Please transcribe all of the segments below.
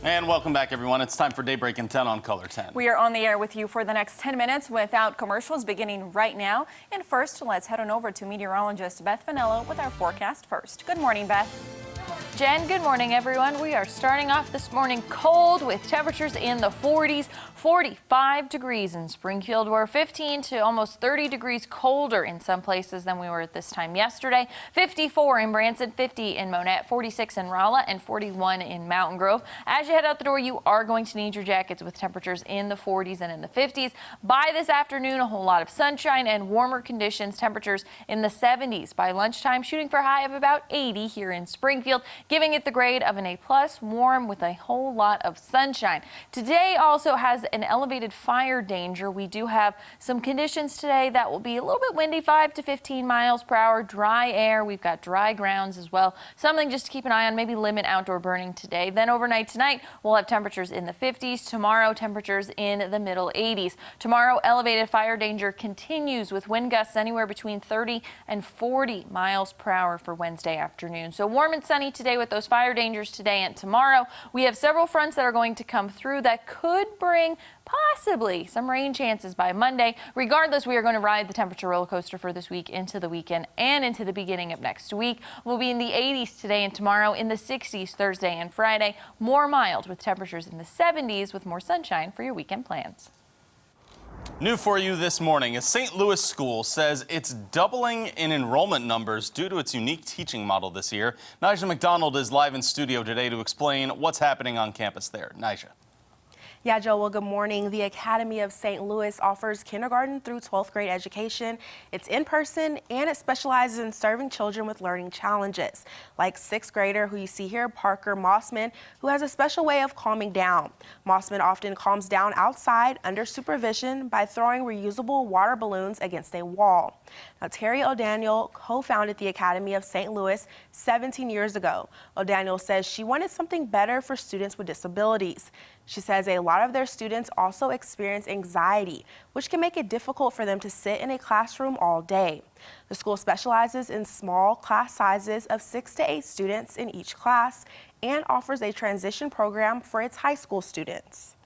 And welcome back, everyone. It's time for Daybreak in 10 on Color 10. We are on the air with you for the next 10 minutes without commercials beginning right now. And first, let's head on over to meteorologist Beth Vanello with our forecast first. Good morning, Beth. Jen, good morning, everyone. We are starting off this morning cold with temperatures in the 40s, 45 degrees in Springfield. We're 15 to almost 30 degrees colder in some places than we were at this time yesterday. 54 in Branson, 50 in Monette, 46 in Rolla, and 41 in Mountain Grove. As you head out the door, you are going to need your jackets with temperatures in the 40s and in the 50s. By this afternoon, a whole lot of sunshine and warmer conditions, temperatures in the 70s. By lunchtime, shooting for a high of about 80 here in Springfield, giving it the grade of an A+, warm with a whole lot of sunshine. Today also has an elevated fire danger. We do have some conditions today that will be a little bit windy, 5 to 15 miles per hour, dry air. We've got dry grounds as well. Something just to keep an eye on, maybe limit outdoor burning today. Then overnight tonight, we'll have temperatures in the 50s. Tomorrow, temperatures in the middle 80s. Tomorrow, elevated fire danger continues with wind gusts anywhere between 30 and 40 miles per hour for Wednesday afternoon. So warm and sunny today with those fire dangers today and tomorrow. We have several fronts that are going to come through that could bring possibly some rain chances by Monday. Regardless, we are going to ride the temperature roller coaster for this week into the weekend and into the beginning of next week. We'll be in the 80s today and tomorrow, in the 60s Thursday and Friday. More mild with temperatures in the 70s with more sunshine for your weekend plans. New for you this morning, a St. Louis school says it's doubling in enrollment numbers due to its unique teaching model this year. Nigel McDonald is live in studio today to explain what's happening on campus there. Nigel. Yeah, Joe, well, good morning. The Academy of St. Louis offers kindergarten through 12th grade education. It's in person and it specializes in serving children with learning challenges, like 6th grader who you see here, Parker Mossman, who has a special way of calming down. Mossman often calms down outside under supervision by throwing reusable water balloons against a wall. Now, Terry O'Daniel co-founded the Academy of St. Louis 17 years ago. O'Daniel says she wanted something better for students with disabilities. She says a lot of their students also experience anxiety, which can make it difficult for them to sit in a classroom all day. The school specializes in small class sizes of 6 to 8 students in each class and offers a transition program for its high school students.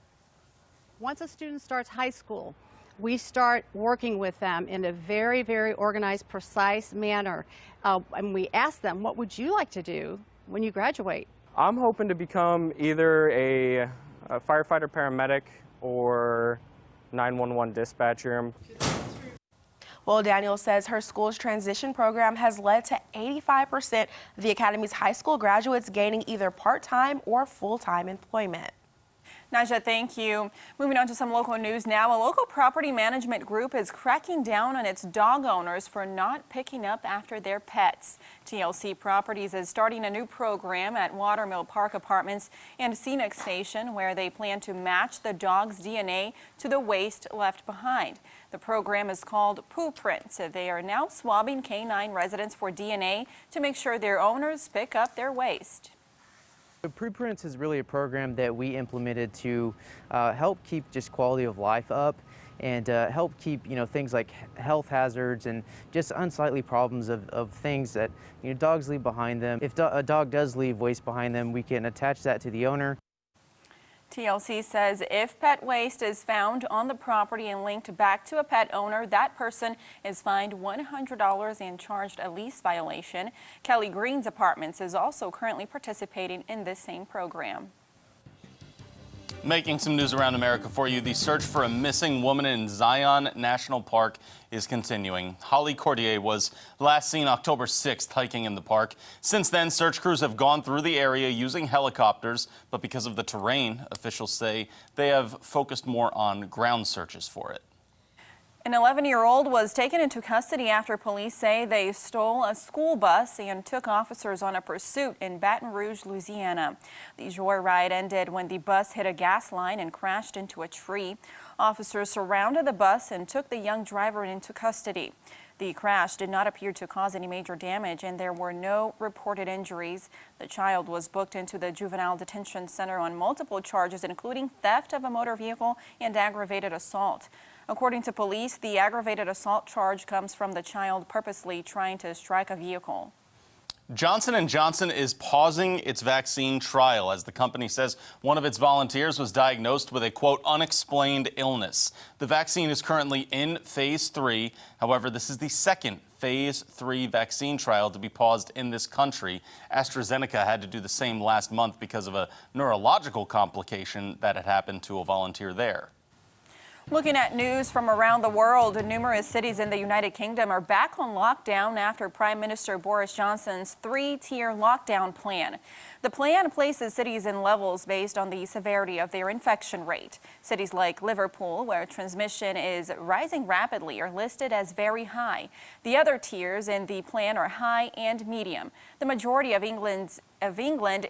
Once a student starts high school, we start working with them in a very, very organized, precise manner. And we ask them, what would you like to do when you graduate? I'm hoping to become either a firefighter, paramedic, or 911 dispatcher. Well, Daniel says her school's transition program has led to 85% of the Academy's high school graduates gaining either part-time or full-time employment. Naja, thank you. Moving on to some local news now. A local property management group is cracking down on its dog owners for not picking up after their pets. TLC Properties is starting a new program at Watermill Park Apartments and Scenic Station where they plan to match the dog's DNA to the waste left behind. The program is called Poo Prints. They are now swabbing canine residents for DNA to make sure their owners pick up their waste. The Pre-Prints is really a program that we implemented to help keep just quality of life up and help keep, things like health hazards and just unsightly problems of things that, dogs leave behind them. If a dog does leave waste behind them, we can attach that to the owner. TLC says if pet waste is found on the property and linked back to a pet owner, that person is fined $100 and charged a lease violation. Kelly Green's Apartments is also currently participating in this same program. Making some news around America for you, the search for a missing woman in Zion National Park is continuing. Holly Cordier was last seen October 6th hiking in the park. Since then, search crews have gone through the area using helicopters, but because of the terrain, officials say they have focused more on ground searches for it. An 11-year-old was taken into custody after police say they stole a school bus and took officers on a pursuit in Baton Rouge, Louisiana. The joyride ended when the bus hit a gas line and crashed into a tree. Officers surrounded the bus and took the young driver into custody. The crash did not appear to cause any major damage and there were no reported injuries. The child was booked into the juvenile detention center on multiple charges, including theft of a motor vehicle and aggravated assault. According to police, the aggravated assault charge comes from the child purposely trying to strike a vehicle. Johnson & Johnson is pausing its vaccine trial as the company says one of its volunteers was diagnosed with a, quote, unexplained illness. The vaccine is currently in phase 3. However, this is the second phase 3 vaccine trial to be paused in this country. AstraZeneca had to do the same last month because of a neurological complication that had happened to a volunteer there. Looking at news from around the world, numerous cities in the United Kingdom are back on lockdown after Prime Minister Boris Johnson's 3-tier lockdown plan. The plan places cities in levels based on the severity of their infection rate. Cities like Liverpool, where transmission is rising rapidly, are listed as very high. The other tiers in the plan are high and medium. The majority of England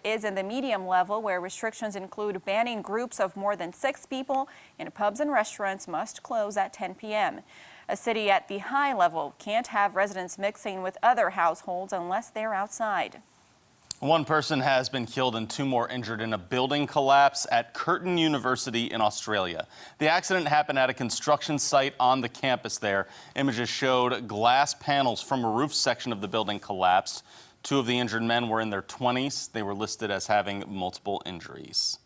is in the medium level, where restrictions include banning groups of more than 6 people, and pubs and restaurants must close at 10 p.m. A city at the high level can't have residents mixing with other households unless they're outside. One person has been killed and 2 more injured in a building collapse at Curtin University in Australia. The accident happened at a construction site on the campus there. Images showed glass panels from a roof section of the building collapsed. 2 of the injured men were in their 20s. They were listed as having multiple injuries.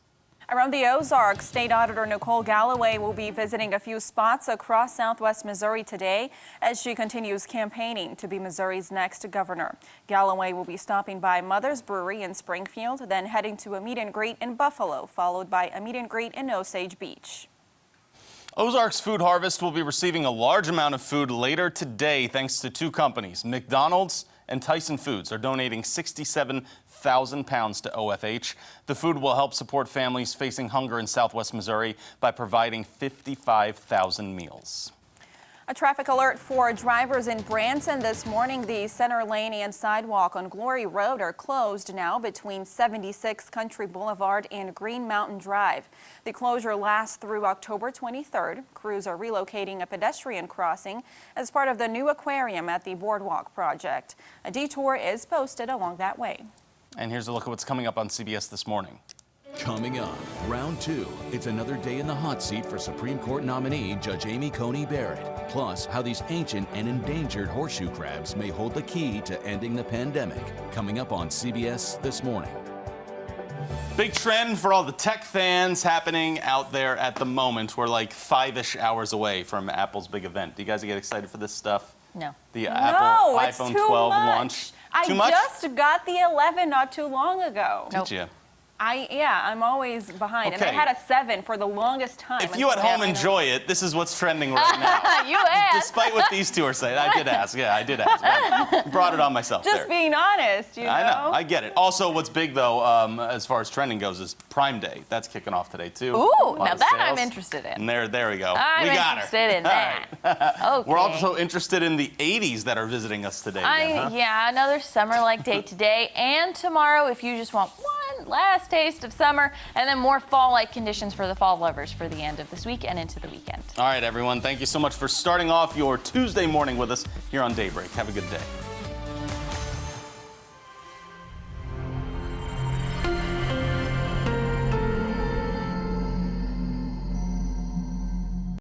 Around the Ozarks, State Auditor Nicole Galloway will be visiting a few spots across southwest Missouri today as she continues campaigning to be Missouri's next governor. Galloway will be stopping by Mother's Brewery in Springfield, then heading to a meet and greet in Buffalo, followed by a meet and greet in Osage Beach. Ozarks Food Harvest will be receiving a large amount of food later today thanks to 2 companies. McDonald's and Tyson Foods are donating 67,000 pounds to OFH. The food will help support families facing hunger in southwest Missouri by providing 55,000 meals. A traffic alert for drivers in Branson this morning. The center lane and sidewalk on Glory Road are closed now between 76 Country Boulevard and Green Mountain Drive. The closure lasts through October 23rd. Crews are relocating a pedestrian crossing as part of the new aquarium at the Boardwalk project. A detour is posted along that way. And here's a look at what's coming up on CBS this morning. Coming up, round 2. It's another day in the hot seat for Supreme Court nominee Judge Amy Coney Barrett. Plus, how these ancient and endangered horseshoe crabs may hold the key to ending the pandemic. Coming up on CBS This Morning. Big trend for all the tech fans happening out there at the moment. We're like 5-ish hours away from Apple's big event. Do you guys get excited for this stuff? No. The Apple iPhone 12 launch? I just got the 11 not too long ago. Did you? I'm always behind. Okay. And I had a 7 for the longest time. If you at home enjoy it, this is what's trending right now. You asked. Despite what these 2 are saying. I did ask. Yeah, I did ask. I brought it on myself. Just there. being honest, you know. I know. I get it. Also, what's big, though, as far as trending goes, is Prime Day. That's kicking off today, too. Ooh, now that I'm interested in. And there we go. I'm we got interested in that. Okay. We're also interested in the 80s that are visiting us today. Yeah, another summer-like day today and tomorrow if you just want one last taste of summer, and then more fall-like conditions for the fall lovers for the end of this week and into the weekend. All right, everyone. Thank you so much for starting off your Tuesday morning with us here on Daybreak. Have a good day.